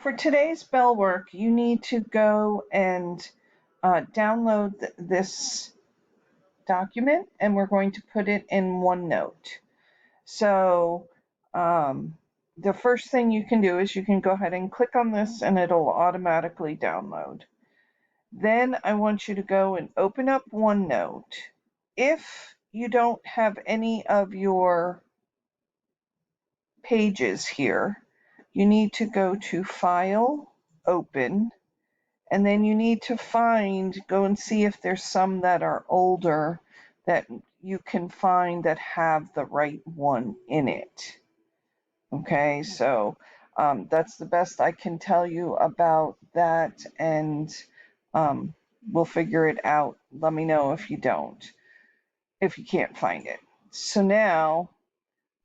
for today's bell work, you need to go and download this document, and we're going to put it in OneNote. So the first thing you can do is you can go ahead and click on this and it'll automatically download. Then I want you to go and open up OneNote. If you don't have any of your pages here, you need to go to File, Open, and then you need to go and see if there's some that are older that you can find that have the right one in it. Okay, so that's the best I can tell you about that, and we'll figure it out. Let me know if you can't find it. So now,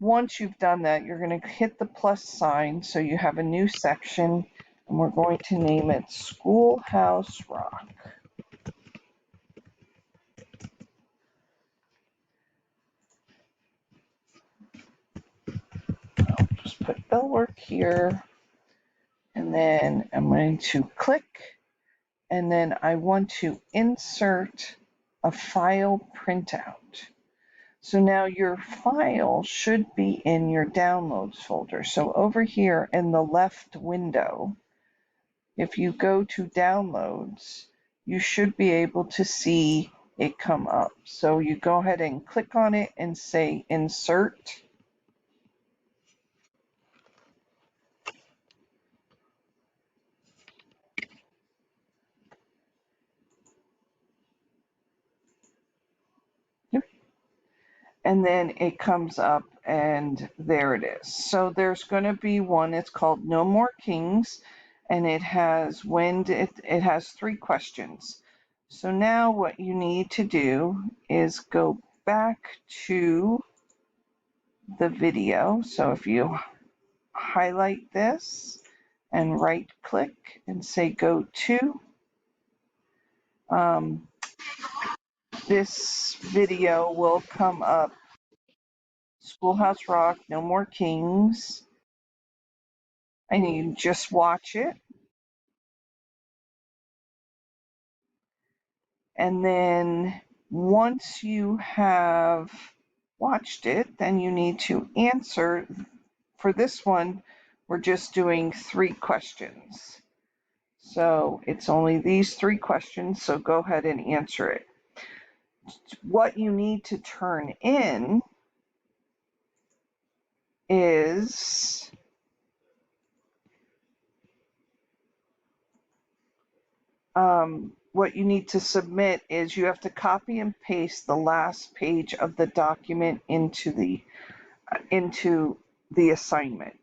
once you've done that, you're going to hit the plus sign so you have a new section, and we're going to name it Schoolhouse Rock. I'll just put bell work here, and then I'm going to click, and then I want to insert a file printout. So now your file should be in your downloads folder. So over here in the left window, if you go to downloads, you should be able to see it come up. So you go ahead and click on it and say insert. And then it comes up and there it is. So there's going to be one, it's called No More Kings, and it has has 3 questions. So now what you need to do is go back to the video. So if you highlight this and right click and say go to, this video will come up. Schoolhouse Rock, No More Kings, and you just watch it. And then once you have watched it, then you need to answer. For this one, we're just doing 3 questions. So it's only these 3 questions, so go ahead and answer it. What you need to turn in is what you need to submit is you have to copy and paste the last page of the document into the assignment.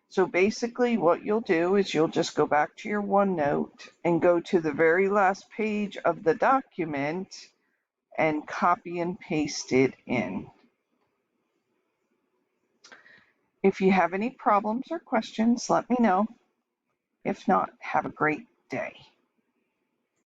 So basically what you'll do is you'll just go back to your OneNote and go to the very last page of the document and copy and paste it in. If you have any problems or questions, let me know. If not, have a great day.